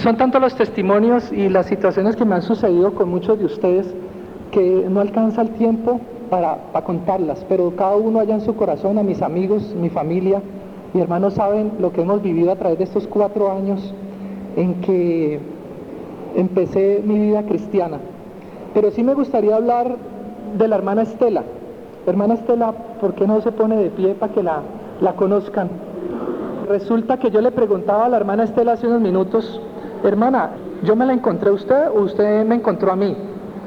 Son tantos los testimonios y las situaciones que me han sucedido con muchos de ustedes que no alcanza el tiempo para contarlas, pero cada uno allá en su corazón, a mis amigos, mi familia, mi hermano saben lo que hemos vivido a través de estos 4 años en que empecé mi vida cristiana. Pero sí me gustaría hablar de la hermana Estela. Hermana Estela, ¿por qué no se pone de pie para que la conozcan? Resulta que yo le preguntaba a la hermana Estela hace unos minutos: hermana, ¿yo me la encontré a usted o usted me encontró a mí?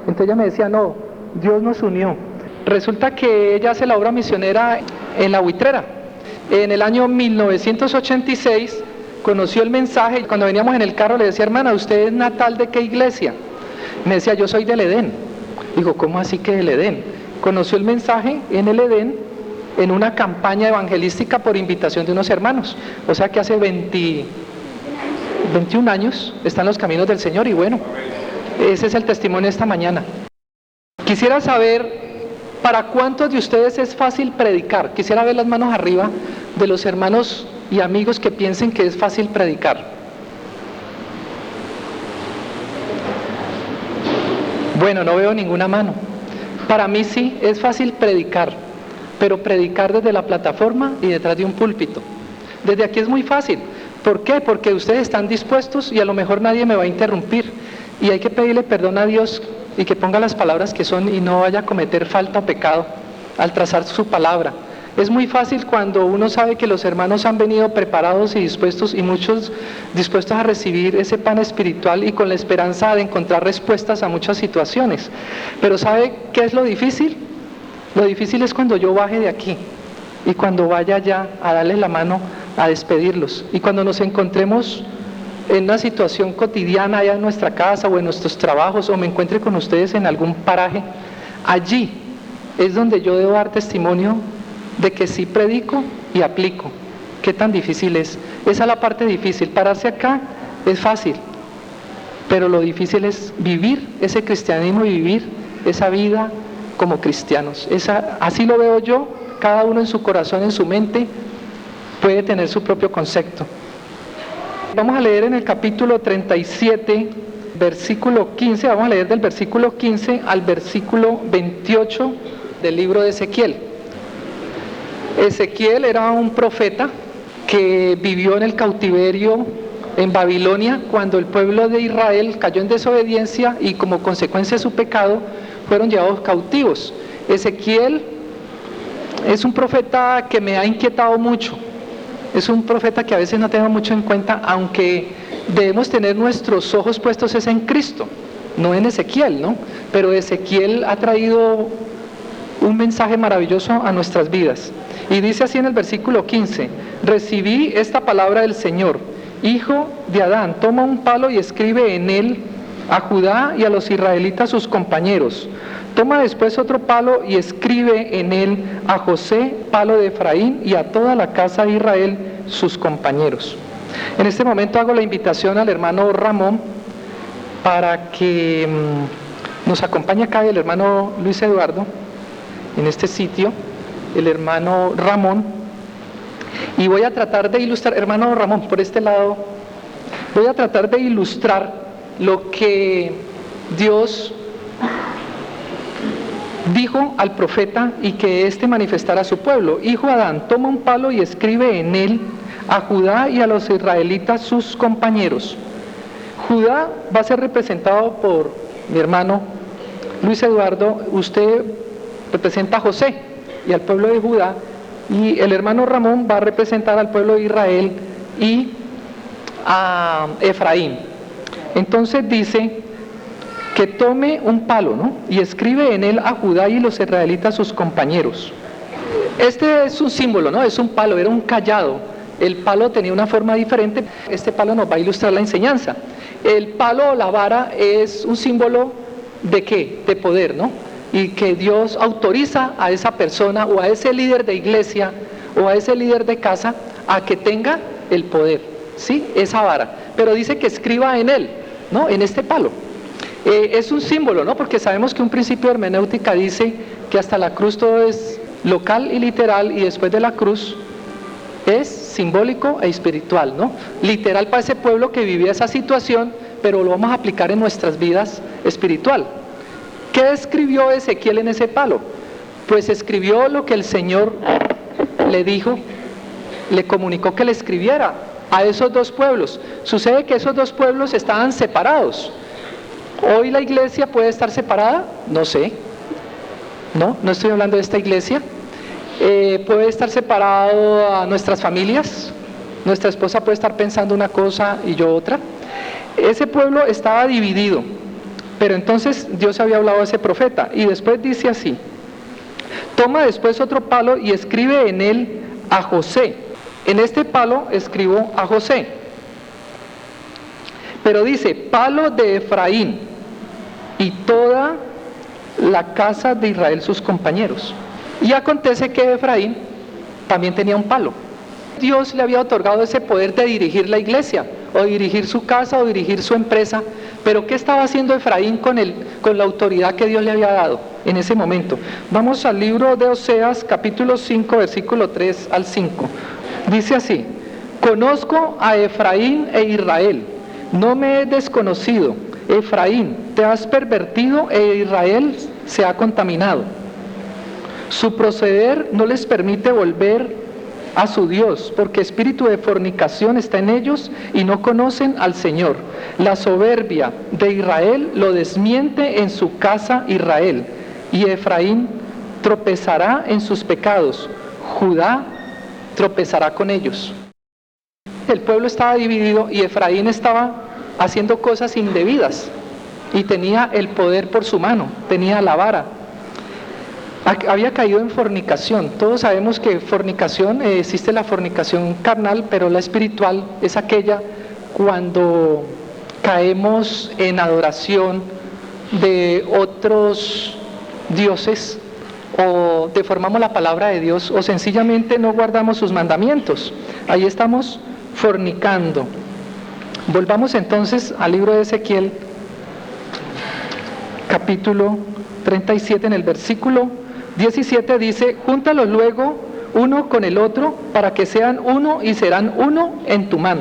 Entonces ella me decía: no, Dios nos unió. Resulta que ella hace la obra misionera en La Buitrera. En el año 1986 conoció el mensaje y cuando veníamos en el carro le decía: hermana, ¿usted es natal de qué iglesia? Me decía: yo soy del Edén. Digo: ¿cómo así que del Edén? Conoció el mensaje en el Edén en una campaña evangelística por invitación de unos hermanos. O sea que hace 21 años están los caminos del Señor y bueno, ese es el testimonio de esta mañana. Quisiera saber, ¿para cuántos de ustedes es fácil predicar? Quisiera ver las manos arriba de los hermanos y amigos que piensen que es fácil predicar. Bueno, no veo ninguna mano. Para mí sí, es fácil predicar, pero predicar desde la plataforma y detrás de un púlpito. Desde aquí es muy fácil. ¿Por qué? Porque ustedes están dispuestos y a lo mejor nadie me va a interrumpir. Y hay que pedirle perdón a Dios y que ponga las palabras que son y no vaya a cometer falta o pecado al trazar su palabra. Es muy fácil cuando uno sabe que los hermanos han venido preparados y dispuestos, y muchos dispuestos a recibir ese pan espiritual y con la esperanza de encontrar respuestas a muchas situaciones. Pero ¿sabe qué es lo difícil? Lo difícil es cuando yo baje de aquí y cuando vaya ya a darles la mano, a despedirlos. Y cuando nos encontremos en una situación cotidiana allá en nuestra casa o en nuestros trabajos, o me encuentre con ustedes en algún paraje, allí es donde yo debo dar testimonio de que sí predico y aplico. ¿Qué tan difícil es? Esa es la parte difícil. Pararse acá es fácil, pero lo difícil es vivir ese cristianismo y vivir esa vida como cristianos. Así lo veo yo. Cada uno en su corazón, en su mente, puede tener su propio concepto. Vamos a leer en el capítulo 37, versículo 15, vamos a leer del versículo 15 al versículo 28 del libro de Ezequiel. Ezequiel era un profeta que vivió en el cautiverio en Babilonia cuando el pueblo de Israel cayó en desobediencia y como consecuencia de su pecado fueron llevados cautivos. Ezequiel es un profeta que me ha inquietado mucho. Es un profeta que a veces no tenemos mucho en cuenta, aunque debemos tener nuestros ojos puestos es en Cristo, no en Ezequiel, ¿no? Pero Ezequiel ha traído un mensaje maravilloso a nuestras vidas. Y dice así en el versículo 15: recibí esta palabra del Señor: hijo de Adán, toma un palo y escribe en él a Judá y a los israelitas sus compañeros. Toma después otro palo y escribe en él a José, palo de Efraín, y a toda la casa de Israel, sus compañeros. En este momento hago la invitación al hermano Ramón para que nos acompañe acá, el hermano Luis Eduardo, en este sitio, el hermano Ramón, y voy a tratar de ilustrar, hermano Ramón, por este lado, voy a tratar de ilustrar lo que Dios dijo al profeta y que éste manifestara a su pueblo. Hijo Adán, toma un palo y escribe en él a Judá y a los israelitas sus compañeros. Judá va a ser representado por mi hermano Luis Eduardo. Usted representa a José y al pueblo de Judá, y el hermano Ramón va a representar al pueblo de Israel y a Efraín. Entonces dice que tome un palo, ¿no?, y escribe en él a Judá y los israelitas sus compañeros. Este es un símbolo, ¿no? Es un palo, era un cayado. El palo tenía una forma diferente. Este palo nos va a ilustrar la enseñanza. El palo o la vara es un símbolo ¿de qué? De poder, ¿no? Y que Dios autoriza a esa persona o a ese líder de iglesia o a ese líder de casa a que tenga el poder, ¿sí? Esa vara. Pero dice que escriba en él, ¿no? En este palo. Es un símbolo, ¿no? Porque sabemos que un principio de hermenéutica dice que hasta la cruz todo es local y literal, y después de la cruz es simbólico e espiritual, ¿no? Literal para ese pueblo que vivía esa situación, pero lo vamos a aplicar en nuestras vidas espiritual. ¿Qué escribió Ezequiel en ese palo? Pues escribió lo que el Señor le dijo, le comunicó que le escribiera a esos dos pueblos. Sucede que esos dos pueblos estaban separados. ¿Hoy la iglesia puede estar separada? No sé. No estoy hablando de esta iglesia. Puede estar separado a nuestras familias. Nuestra esposa puede estar pensando una cosa y yo otra. Ese pueblo estaba dividido. Pero entonces Dios había hablado a ese profeta. Y después dice así: toma después otro palo y escribe en él a José. En este palo escribo a José. Pero dice, palo de Efraín y toda la casa de Israel sus compañeros. Y acontece que Efraín también tenía un palo. Dios le había otorgado ese poder de dirigir la iglesia, o dirigir su casa, o dirigir su empresa. Pero ¿qué estaba haciendo Efraín con la autoridad que Dios le había dado en ese momento? Vamos al libro de Oseas, capítulo 5, versículo 3 al 5. Dice así: conozco a Efraín e Israel, no me he desconocido. Efraín, te has pervertido e Israel se ha contaminado. Su proceder no les permite volver a su Dios, porque espíritu de fornicación está en ellos y no conocen al Señor. La soberbia de Israel lo desmiente en su casa Israel, y Efraín tropezará en sus pecados, Judá tropezará con ellos. El pueblo estaba dividido y Efraín estaba haciendo cosas indebidas y tenía el poder por su mano, tenía la vara. Había caído en fornicación. Todos sabemos que fornicación, existe la fornicación carnal, pero la espiritual es aquella cuando caemos en adoración de otros dioses, o deformamos la palabra de Dios, o sencillamente no guardamos sus mandamientos. Ahí estamos fornicando. Volvamos entonces al libro de Ezequiel, capítulo 37, en el versículo 17 dice: júntalos luego uno con el otro para que sean uno y serán uno en tu mano.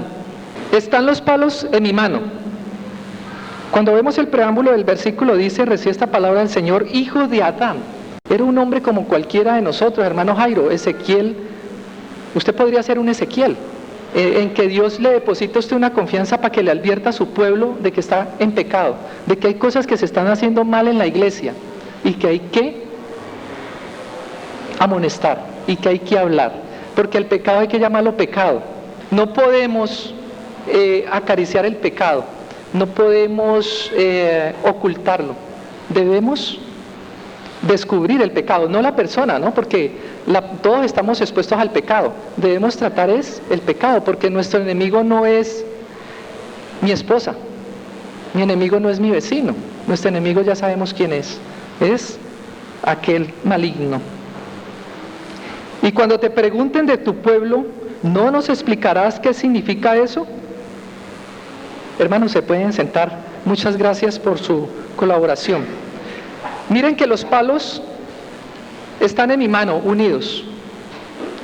Están los palos en mi mano. Cuando vemos el preámbulo del versículo dice: recibe esta palabra del Señor, hijo de Adán. Era un hombre como cualquiera de nosotros, hermano Jairo. Ezequiel, usted podría ser un Ezequiel, en que Dios le deposita a usted una confianza para que le advierta a su pueblo de que está en pecado, de que hay cosas que se están haciendo mal en la iglesia y que hay que amonestar y que hay que hablar, porque el pecado hay que llamarlo pecado. No podemos acariciar el pecado, no podemos ocultarlo. Debemos descubrir el pecado, no la persona, ¿no? Porque todos estamos expuestos al pecado. Debemos tratar el pecado, porque nuestro enemigo no es mi esposa, mi enemigo no es mi vecino, nuestro enemigo ya sabemos quién es aquel maligno. Y cuando te pregunten de tu pueblo, ¿no nos explicarás qué significa eso? Hermanos, se pueden sentar. Muchas gracias por su colaboración. Miren que los palos están en mi mano, unidos.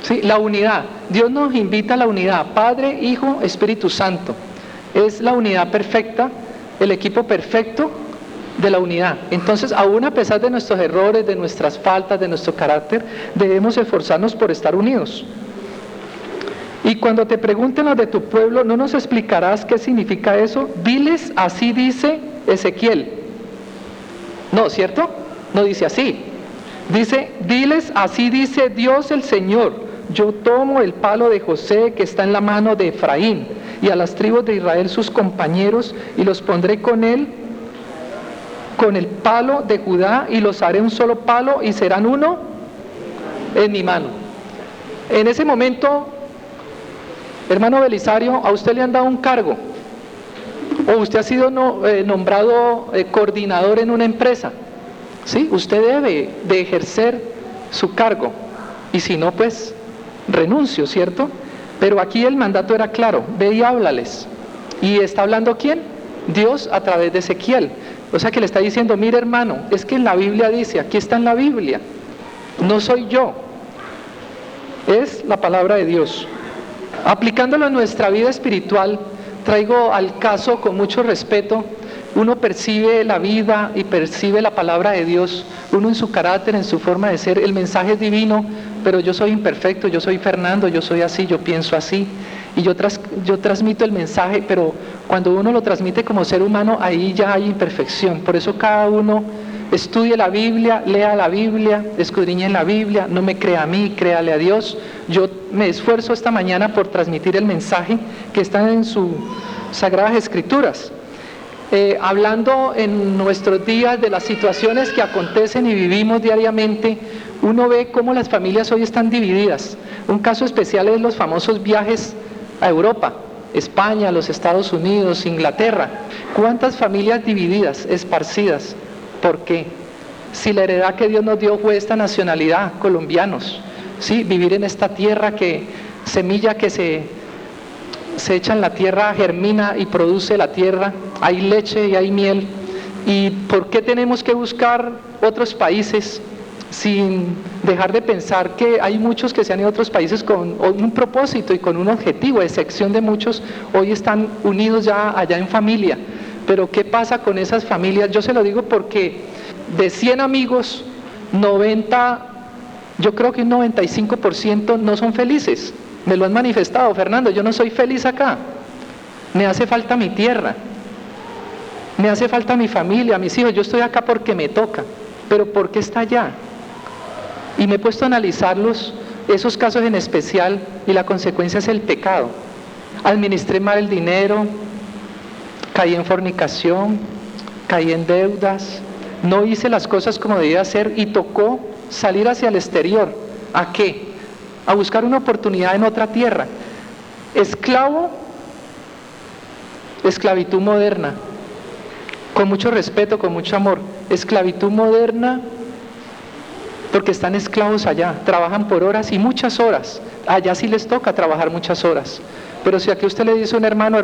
¿Sí? La unidad. Dios nos invita a la unidad. Padre, Hijo, Espíritu Santo. Es la unidad perfecta, el equipo perfecto de la unidad. Entonces, aún a pesar de nuestros errores, de nuestras faltas, de nuestro carácter, debemos esforzarnos por estar unidos. Y cuando te pregunten los de tu pueblo, ¿no nos explicarás qué significa eso? Diles, así dice Ezequiel. No, ¿cierto? No dice así. Dice, diles, así dice Dios el Señor: yo tomo el palo de José que está en la mano de Efraín, y a las tribus de Israel sus compañeros, y los pondré con él, con el palo de Judá, y los haré un solo palo, y serán uno en mi mano. En ese momento, hermano Belisario, a usted le han dado un cargo, o usted ha sido nombrado coordinador en una empresa, ¿sí? Usted debe de ejercer su cargo, y si no, pues renuncio, ¿cierto? Pero aquí el mandato era claro: ve y háblales. ¿Y está hablando quién? Dios a través de Ezequiel. O sea que le está diciendo: mire, hermano, es que en la Biblia dice, aquí está en la Biblia, no soy yo, es la palabra de Dios. Aplicándolo en nuestra vida espiritual, traigo al caso con mucho respeto. Uno percibe la vida y percibe la palabra de Dios, uno en su carácter, en su forma de ser. El mensaje es divino, pero yo soy imperfecto, yo soy Fernando, yo soy así, yo pienso así. Y yo transmito el mensaje, pero cuando uno lo transmite como ser humano, ahí ya hay imperfección. Por eso cada uno estudie la Biblia, lea la Biblia, escudriñe en la Biblia, no me crea a mí, créale a Dios. Yo me esfuerzo esta mañana por transmitir el mensaje que está en sus Sagradas Escrituras. Hablando en nuestros días de las situaciones que acontecen y vivimos diariamente, uno ve cómo las familias hoy están divididas. Un caso especial es los famosos viajes a Europa, España, los Estados Unidos, Inglaterra. ¿Cuántas familias divididas, esparcidas? ¿Por qué? Si la heredad que Dios nos dio fue esta nacionalidad, colombianos, ¿sí? Vivir en esta tierra que, semilla que se echa en la tierra, germina y produce la tierra, hay leche y hay miel. ¿Y por qué tenemos que buscar otros países sin dejar de pensar que hay muchos que se han ido a otros países con un propósito y con un objetivo, a excepción de muchos, hoy están unidos ya allá en familia? Pero ¿qué pasa con esas familias? Yo se lo digo porque de 100 amigos, 90, yo creo que un 95% no son felices. Me lo han manifestado: Fernando, yo no soy feliz acá, me hace falta mi tierra, me hace falta mi familia, mis hijos, yo estoy acá porque me toca, pero ¿por qué está allá? Y me he puesto a analizarlos, esos casos en especial, y la consecuencia es el pecado. Administré mal el dinero, caí en fornicación, caí en deudas, no hice las cosas como debía hacer y tocó salir hacia el exterior. ¿A qué? A buscar una oportunidad en otra tierra. Esclavitud moderna, con mucho respeto, con mucho amor. Esclavitud moderna, porque están esclavos allá, trabajan por horas y muchas horas. Allá sí les toca trabajar muchas horas. Pero si aquí usted le dice a un hermano,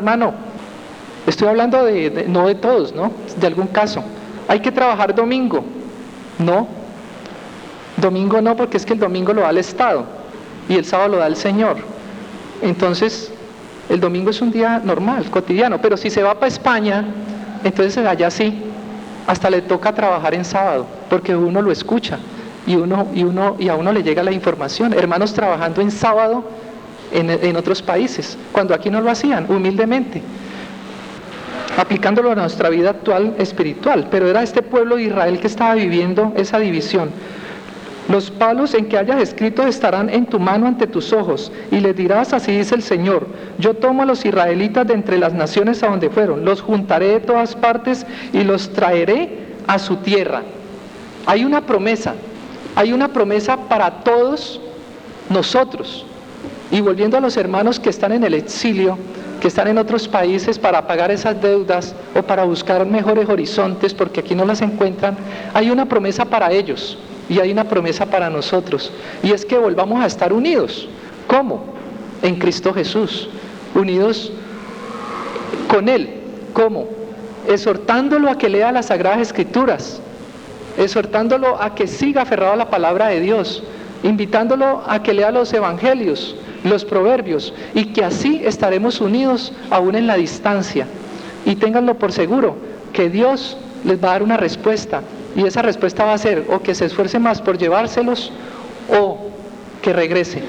estoy hablando no de todos, ¿no? De algún caso, hay que trabajar domingo. No, domingo no, porque es que el domingo lo da el Estado y el sábado lo da el Señor. Entonces, el domingo es un día normal, cotidiano, pero si se va para España, entonces allá sí, hasta le toca trabajar en sábado, porque uno lo escucha y a uno le llega la información. Hermanos trabajando en sábado en otros países, cuando aquí no lo hacían, humildemente, aplicándolo a nuestra vida actual espiritual. Pero era este pueblo de Israel que estaba viviendo esa división. Los palos en que hayas escrito estarán en tu mano ante tus ojos, y les dirás: así dice el Señor, yo tomo a los israelitas de entre las naciones a donde fueron, los juntaré de todas partes y los traeré a su tierra. Hay una promesa para todos nosotros. Y volviendo a los hermanos que están en el exilio, que están en otros países para pagar esas deudas o para buscar mejores horizontes, porque aquí no las encuentran, hay una promesa para ellos. Y hay una promesa para nosotros, y es que volvamos a estar unidos. ¿Cómo? En Cristo Jesús, unidos con Él. ¿Cómo? Exhortándolo a que lea las Sagradas Escrituras, exhortándolo a que siga aferrado a la palabra de Dios, invitándolo a que lea los Evangelios, los Proverbios, y que así estaremos unidos aún en la distancia. Y ténganlo por seguro, que Dios les va a dar una respuesta. Y esa respuesta va a ser o que se esfuerce más por llevárselos, o que regrese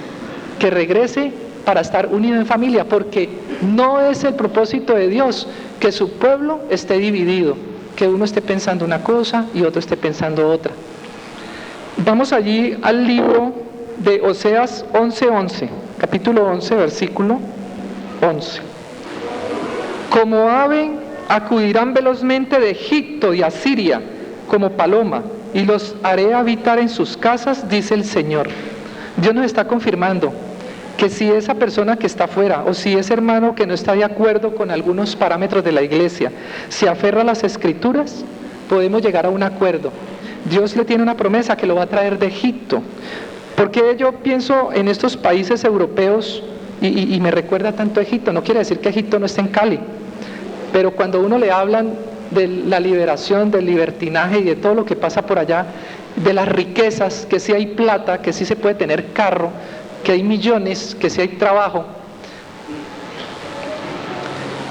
para estar unido en familia, porque no es el propósito de Dios que su pueblo esté dividido, que uno esté pensando una cosa y otro esté pensando otra. Vamos allí al libro de Oseas 11:11, capítulo 11, versículo 11. Como ave acudirán velozmente de Egipto y Asiria, como paloma, y los haré habitar en sus casas, dice el Señor. Dios nos está confirmando que si esa persona que está afuera, o si ese hermano que no está de acuerdo con algunos parámetros de la iglesia, se aferra a las Escrituras, podemos llegar a un acuerdo. Dios le tiene una promesa que lo va a traer de Egipto. Porque yo pienso en estos países europeos y me recuerda tanto a Egipto. No quiere decir que Egipto no esté en Cali, pero cuando uno le hablan de la liberación, del libertinaje y de todo lo que pasa por allá, de las riquezas, que sí hay plata, que sí se puede tener carro, que hay millones, que sí hay trabajo,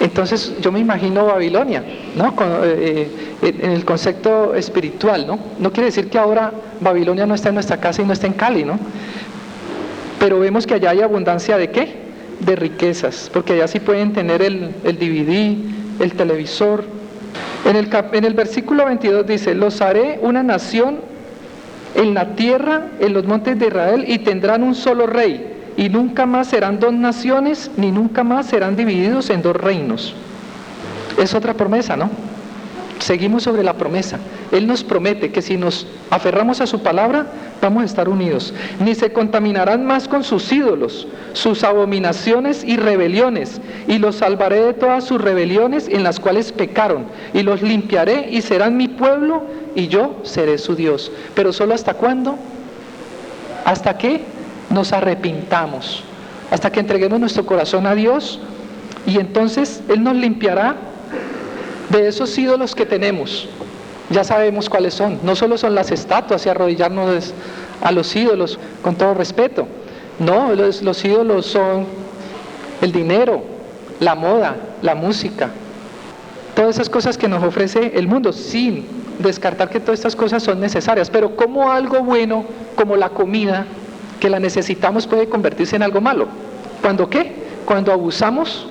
Entonces yo me imagino Babilonia, ¿no? En el concepto espiritual, ¿no? No quiere decir que ahora Babilonia no está en nuestra casa y no está en Cali, ¿no? Pero vemos que allá hay abundancia ¿de qué? De riquezas, porque allá sí pueden tener el DVD, el televisor. En el versículo 22 dice: los haré una nación en la tierra, en los montes de Israel, y tendrán un solo rey, y nunca más serán dos naciones, ni nunca más serán divididos en dos reinos. Es otra promesa, ¿no? Seguimos sobre la promesa. Él nos promete que si nos aferramos a su palabra, vamos a estar unidos. Ni se contaminarán más con sus ídolos, sus abominaciones y rebeliones, y los salvaré de todas sus rebeliones en las cuales pecaron, y los limpiaré y serán mi pueblo, y yo seré su Dios. Pero ¿solo hasta cuándo? ¿Hasta qué? Nos arrepintamos, hasta que entreguemos nuestro corazón a Dios, y entonces Él nos limpiará de esos ídolos que tenemos. Ya sabemos cuáles son. No solo son las estatuas y arrodillarnos a los ídolos, con todo respeto. No, los ídolos son el dinero, la moda, la música, todas esas cosas que nos ofrece el mundo, sin descartar que todas estas cosas son necesarias. Pero como algo bueno, como la comida, que la necesitamos, puede convertirse en algo malo. ¿Cuándo qué? Cuando abusamos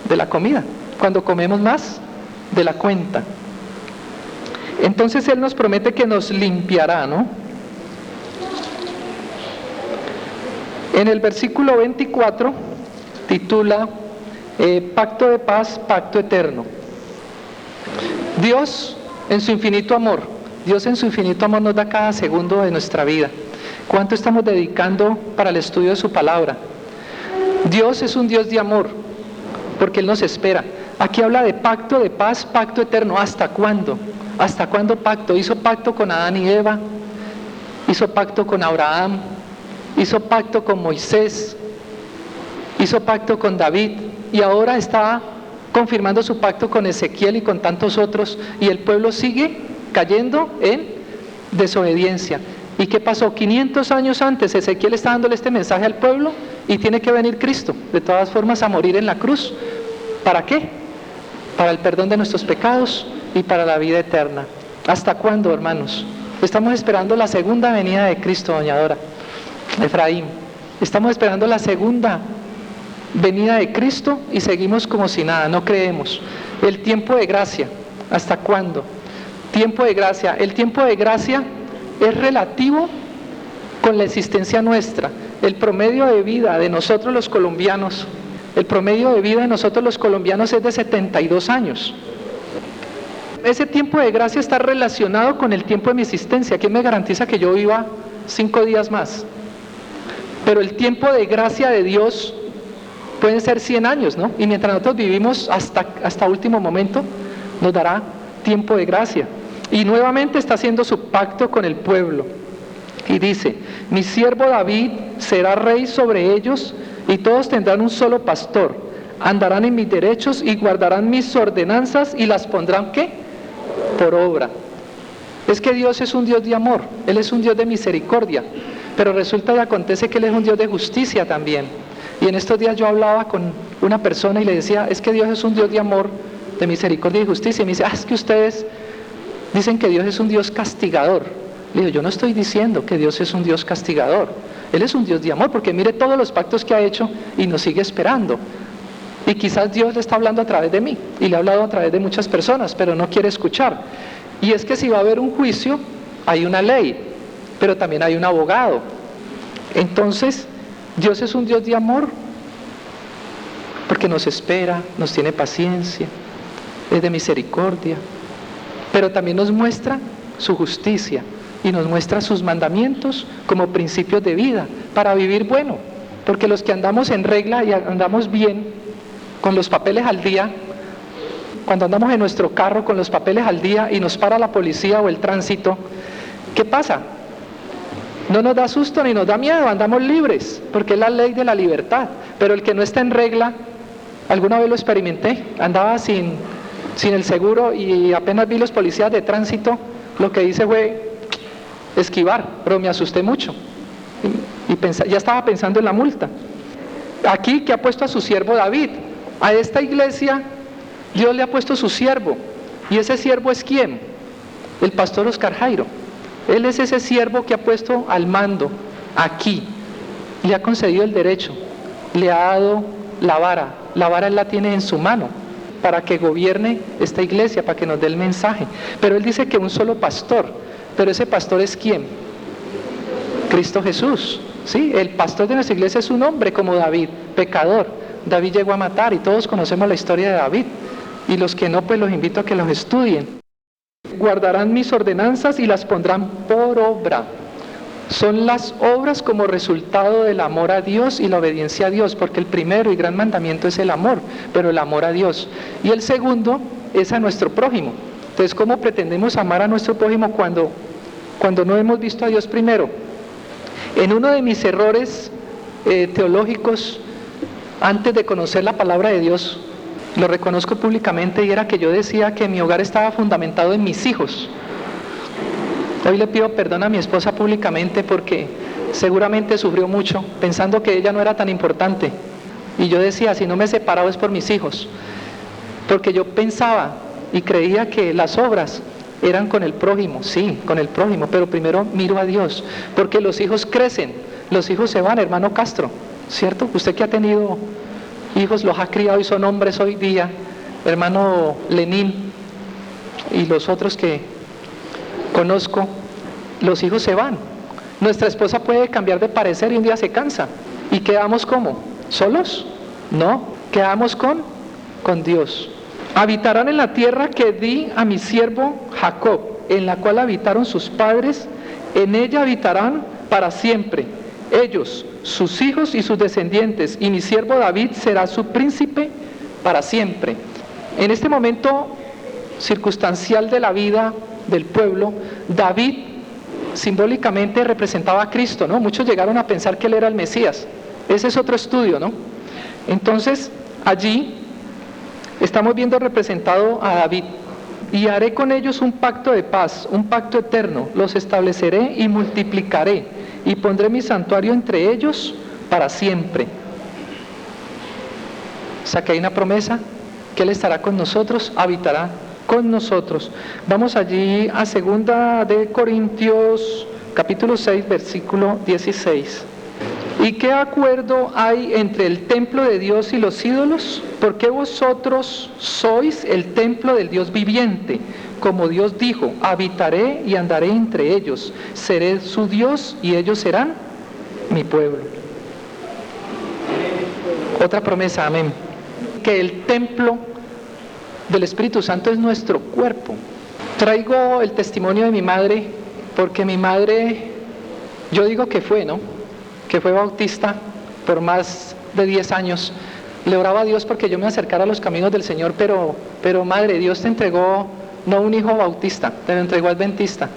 de la comida, cuando comemos más de la cuenta. Entonces Él nos promete que nos limpiará, ¿no? En el versículo 24 titula Pacto de paz, pacto eterno. Dios en su infinito amor nos da cada segundo de nuestra vida. ¿Cuánto estamos dedicando para el estudio de su palabra? Dios es un Dios de amor, porque Él nos espera. Aquí habla de pacto, de paz, pacto eterno. ¿Hasta cuándo? ¿Hasta cuándo pacto? Hizo pacto con Adán y Eva, hizo pacto con Abraham, hizo pacto con Moisés, hizo pacto con David, y ahora está confirmando su pacto con Ezequiel y con tantos otros, y el pueblo sigue cayendo en desobediencia. ¿Y qué pasó? 500 años antes Ezequiel está dándole este mensaje al pueblo, y tiene que venir Cristo, de todas formas, a morir en la cruz. ¿Para qué? Para el perdón de nuestros pecados y para la vida eterna. ¿Hasta cuándo, hermanos? Estamos esperando la segunda venida de Cristo, doña Dora, Efraín. Estamos esperando la segunda venida de Cristo y seguimos como si nada, no creemos. El tiempo de gracia, ¿hasta cuándo? Tiempo de gracia. El tiempo de gracia es relativo con la existencia nuestra. El promedio de vida de nosotros los colombianos, es de 72 años. Ese tiempo de gracia está relacionado con el tiempo de mi existencia. ¿Quién me garantiza que yo viva 5 días más? Pero el tiempo de gracia de Dios pueden ser 100 años, ¿no? Y mientras nosotros vivimos hasta último momento, nos dará tiempo de gracia. Y nuevamente está haciendo su pacto con el pueblo. Y dice: mi siervo David será rey sobre ellos, y todos tendrán un solo pastor. Andarán en mis derechos y guardarán mis ordenanzas y las pondrán, ¿qué? Por obra. Es que Dios es un Dios de amor, Él es un Dios de misericordia, pero resulta y acontece que Él es un Dios de justicia también. Y en estos días yo hablaba con una persona y le decía: es que Dios es un Dios de amor, de misericordia y justicia. Y me dice: es que ustedes dicen que Dios es un Dios castigador. Le digo: yo no estoy diciendo que Dios es un Dios castigador, Él es un Dios de amor, porque mire todos los pactos que ha hecho y nos sigue esperando. Y quizás Dios le está hablando a través de mí, y le ha hablado a través de muchas personas, pero no quiere escuchar. Y es que si va a haber un juicio, hay una ley, pero también hay un abogado. Entonces, Dios es un Dios de amor, porque nos espera, nos tiene paciencia, es de misericordia, pero también nos muestra su justicia, y nos muestra sus mandamientos como principios de vida, para vivir bueno, porque los que andamos en regla y andamos bien, con los papeles al día, cuando andamos en nuestro carro con los papeles al día y nos para la policía o el tránsito, ¿qué pasa? No nos da susto ni nos da miedo, andamos libres, porque es la ley de la libertad. Pero el que no está en regla, alguna vez lo experimenté, andaba sin el seguro y apenas vi los policías de tránsito, lo que hice fue esquivar, pero me asusté mucho y ya estaba pensando en la multa. Aquí, que ha puesto a su siervo David, a esta iglesia Dios le ha puesto su siervo. ¿Y ese siervo es quién? El pastor Oscar Jairo. Él es ese siervo que ha puesto al mando aquí. Le ha concedido el derecho. Le ha dado la vara. La vara Él la tiene en su mano para que gobierne esta iglesia, para que nos dé el mensaje. Pero Él dice que un solo pastor. Pero ese pastor es quién? Cristo Jesús. ¿Sí? El pastor de nuestra iglesia es un hombre como David, pecador. David llegó a matar y todos conocemos la historia de David. Y los que no, pues los invito a que los estudien. Guardarán mis ordenanzas y las pondrán por obra. Son las obras como resultado del amor a Dios y la obediencia a Dios, porque el primero y gran mandamiento es el amor, pero el amor a Dios. Y el segundo es a nuestro prójimo. Entonces, ¿cómo pretendemos amar a nuestro prójimo cuando no hemos visto a Dios primero? En uno de mis errores teológicos, antes de conocer la palabra de Dios, lo reconozco públicamente, y era que yo decía que mi hogar estaba fundamentado en mis hijos. Hoy le pido perdón a mi esposa públicamente porque seguramente sufrió mucho pensando que ella no era tan importante. Y yo decía, si no me he separado es por mis hijos. Porque yo pensaba y creía que las obras eran con el prójimo, sí, con el prójimo, pero primero miro a Dios, porque los hijos crecen, los hijos se van, hermano Castro, ¿cierto? Usted que ha tenido hijos, los ha criado y son hombres hoy día, hermano Lenín y los otros que conozco, los hijos se van. Nuestra esposa puede cambiar de parecer y un día se cansa. ¿Y quedamos cómo? ¿Solos? No, quedamos con Dios. Habitarán en la tierra que di a mi siervo Jacob, en la cual habitaron sus padres, en ella habitarán para siempre, ellos, sus hijos y sus descendientes, y mi siervo David será su príncipe para siempre. En este momento circunstancial de la vida del pueblo, David simbólicamente representaba a Cristo, ¿no? Muchos llegaron a pensar que él era el Mesías. Ese es otro estudio, ¿no? Entonces, allí estamos viendo representado a David. Y haré con ellos un pacto de paz, un pacto eterno, los estableceré y multiplicaré, y pondré mi santuario entre ellos para siempre. O sea que hay una promesa, que Él estará con nosotros, habitará con nosotros. Vamos allí a 2 de Corintios, capítulo 6, versículo 16. ¿Y qué acuerdo hay entre el templo de Dios y los ídolos? Porque vosotros sois el templo del Dios viviente. Como Dios dijo, habitaré y andaré entre ellos. Seré su Dios y ellos serán mi pueblo. Otra promesa, amén. Que el templo del Espíritu Santo es nuestro cuerpo. Traigo el testimonio de mi madre, porque mi madre, yo digo que fue, ¿no? Que fue bautista por más de 10 años. Le oraba a Dios porque yo me acercara a los caminos del Señor, pero madre, Dios te entregó no un hijo bautista, te lo entregó adventista.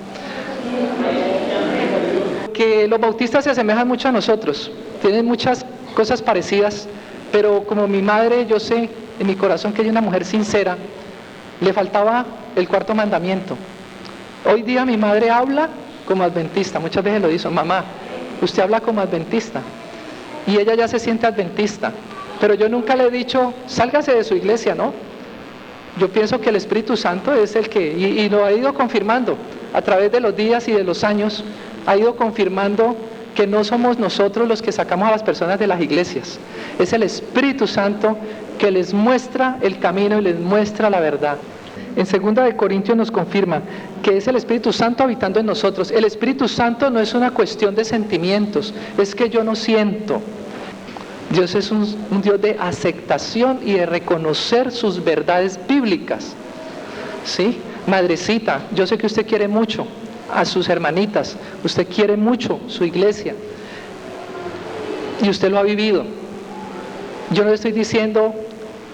Que los bautistas se asemejan mucho a nosotros, tienen muchas cosas parecidas, pero como mi madre, yo sé en mi corazón que ella es una mujer sincera, le faltaba el cuarto mandamiento. Hoy día mi madre habla como adventista, muchas veces lo dice, mamá, usted habla como adventista, y ella ya se siente adventista, pero yo nunca le he dicho, sálgase de su iglesia, ¿no? Yo pienso que el Espíritu Santo es el que, y lo ha ido confirmando, a través de los días y de los años, ha ido confirmando que no somos nosotros los que sacamos a las personas de las iglesias, es el Espíritu Santo que les muestra el camino y les muestra la verdad. En 2 de Corintios nos confirma que es el Espíritu Santo habitando en nosotros. El Espíritu Santo no es una cuestión de sentimientos, es que yo no siento. Dios es un Dios de aceptación y de reconocer sus verdades bíblicas. ¿Sí? Madrecita, yo sé que usted quiere mucho a sus hermanitas, usted quiere mucho su iglesia y usted lo ha vivido. Yo no le estoy diciendo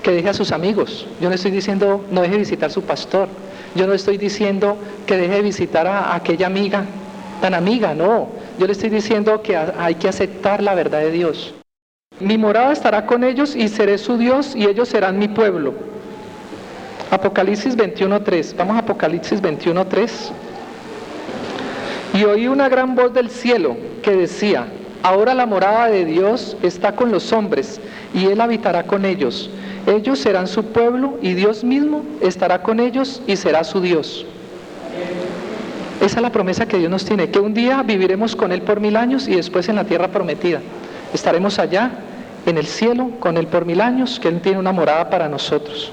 que deje a sus amigos, yo no estoy diciendo no deje visitar a su pastor, yo no estoy diciendo que deje de visitar a aquella amiga, tan amiga, no, yo le estoy diciendo que hay que aceptar la verdad de Dios. Mi morada estará con ellos y seré su Dios y ellos serán mi pueblo. Apocalipsis 21:3, vamos a Apocalipsis 21:3. Y oí una gran voz del cielo que decía, ahora la morada de Dios está con los hombres y Él habitará con ellos. Ellos serán su pueblo y Dios mismo estará con ellos y será su Dios. Esa es la promesa que Dios nos tiene, que un día viviremos con Él por 1000 años y después en la tierra prometida. Estaremos allá en el cielo con Él por 1000 años, que Él tiene una morada para nosotros.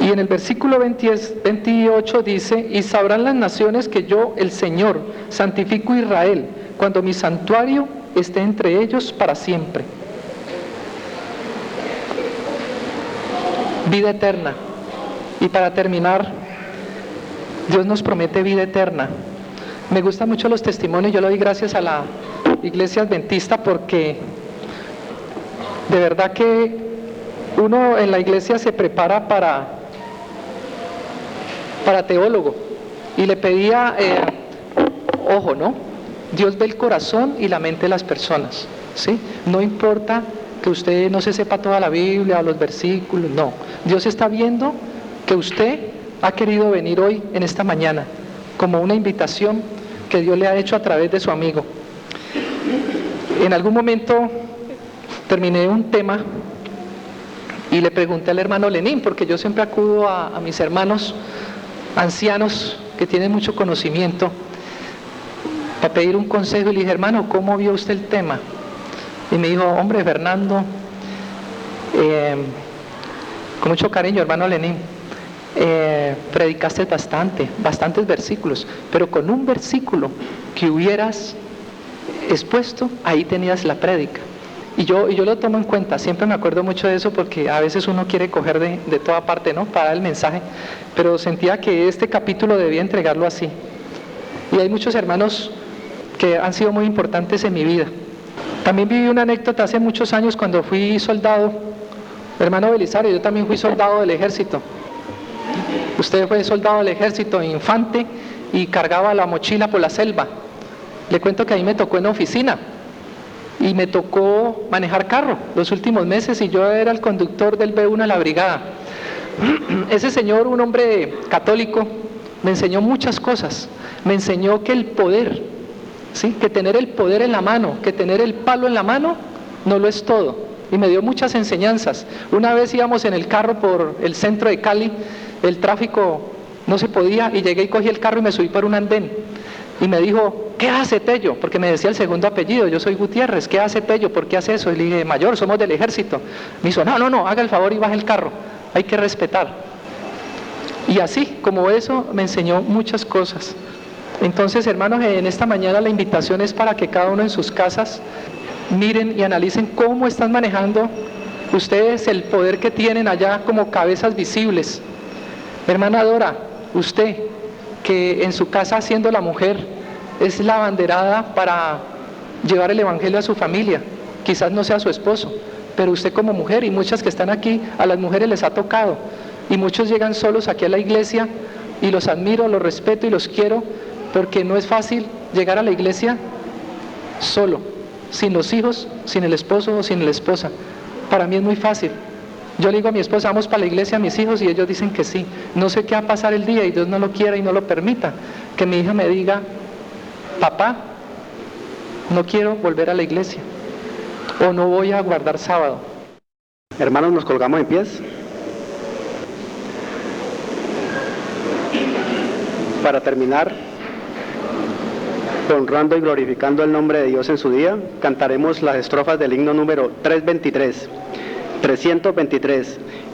Y en el versículo 28 dice: y sabrán las naciones que yo, el Señor, santifico a Israel, cuando mi santuario esté entre ellos para siempre. Vida eterna. Y para terminar, Dios nos promete vida eterna. Me gustan mucho los testimonios, yo le doy gracias a la Iglesia Adventista porque de verdad que uno en la iglesia se prepara para teólogo, y le pedía, ojo, ¿no? Dios ve el corazón y la mente de las personas, ¿sí? No importa que usted no se sepa toda la Biblia o los versículos, no. Dios está viendo que usted ha querido venir hoy, en esta mañana, como una invitación que Dios le ha hecho a través de su amigo. En algún momento terminé un tema y le pregunté al hermano Lenín, porque yo siempre acudo a mis hermanos ancianos que tienen mucho conocimiento para pedir un consejo, y le dije: hermano, ¿cómo vio usted el tema? Y me dijo: hombre, Fernando, con mucho cariño, hermano Lenín, predicaste bastantes versículos, pero con un versículo que hubieras expuesto, ahí tenías la prédica. Y yo lo tomo en cuenta, siempre me acuerdo mucho de eso, porque a veces uno quiere coger de toda parte, ¿no?, para dar el mensaje, pero sentía que este capítulo debía entregarlo así. Y hay muchos hermanos que han sido muy importantes en mi vida. También viví una anécdota hace muchos años cuando fui soldado. Hermano Belisario, yo también fui soldado del ejército. Usted fue soldado del ejército, infante, y cargaba la mochila por la selva. Le cuento que ahí me tocó en oficina. Y me tocó manejar carro los últimos meses, y yo era el conductor del B1 de la brigada. Ese señor, un hombre católico, me enseñó muchas cosas. Me enseñó que el poder, ¿sí?, que tener el poder en la mano, que tener el palo en la mano, no lo es todo. Y me dio muchas enseñanzas. Una vez íbamos en el carro por el centro de Cali, el tráfico no se podía, y llegué y cogí el carro y me subí por un andén. Y me dijo: ¿qué hace Tello? Porque me decía el segundo apellido, yo soy Gutiérrez. ¿Qué hace Tello? ¿Por qué hace eso? Y le dije: mayor, somos del ejército. Me dijo: no, haga el favor y baje el carro, hay que respetar. Y así, como eso, me enseñó muchas cosas. Entonces, hermanos, en esta mañana la invitación es para que cada uno en sus casas miren y analicen cómo están manejando ustedes el poder que tienen allá como cabezas visibles. Hermana Dora, usted, que en su casa, siendo la mujer, es la abanderada para llevar el evangelio a su familia, quizás no sea su esposo, pero usted como mujer, y muchas que están aquí, a las mujeres les ha tocado, y muchos llegan solos aquí a la iglesia, y los admiro, los respeto y los quiero, porque no es fácil llegar a la iglesia solo, sin los hijos, sin el esposo o sin la esposa. Para mí es muy fácil. Yo le digo a mi esposa: vamos para la iglesia, a mis hijos, y ellos dicen que sí. No sé qué va a pasar el día, y Dios no lo quiera y no lo permita, que mi hija me diga: papá, no quiero volver a la iglesia, o no voy a guardar sábado. Hermanos, nos colgamos en pies. Para terminar, honrando y glorificando el nombre de Dios en su día, cantaremos las estrofas del himno número 323.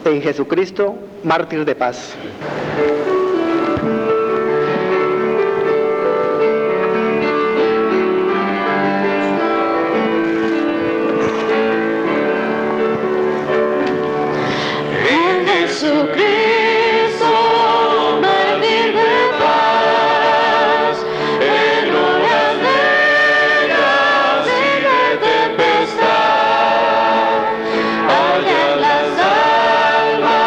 En Jesucristo, mártir de paz. En Jesucristo, mártir de paz, en horas negras y de tempestad, hallan las almas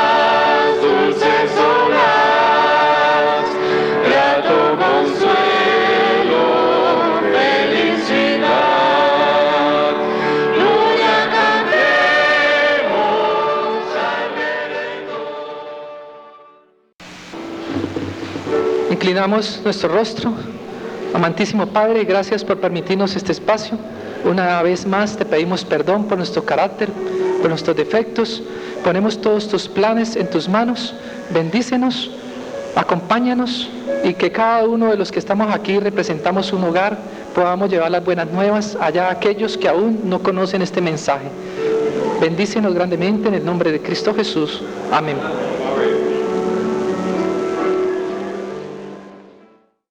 dulces horas, grato consuelo, felicidad. Gloria cantemos al Redentor. Inclinamos nuestro rostro. Amantísimo Padre, gracias por permitirnos este espacio. Una vez más te pedimos perdón por nuestro carácter, por nuestros defectos. Ponemos todos tus planes en tus manos. Bendícenos, acompáñanos, y que cada uno de los que estamos aquí representamos un hogar, podamos llevar las buenas nuevas allá a aquellos que aún no conocen este mensaje. Bendícenos grandemente en el nombre de Cristo Jesús. Amén.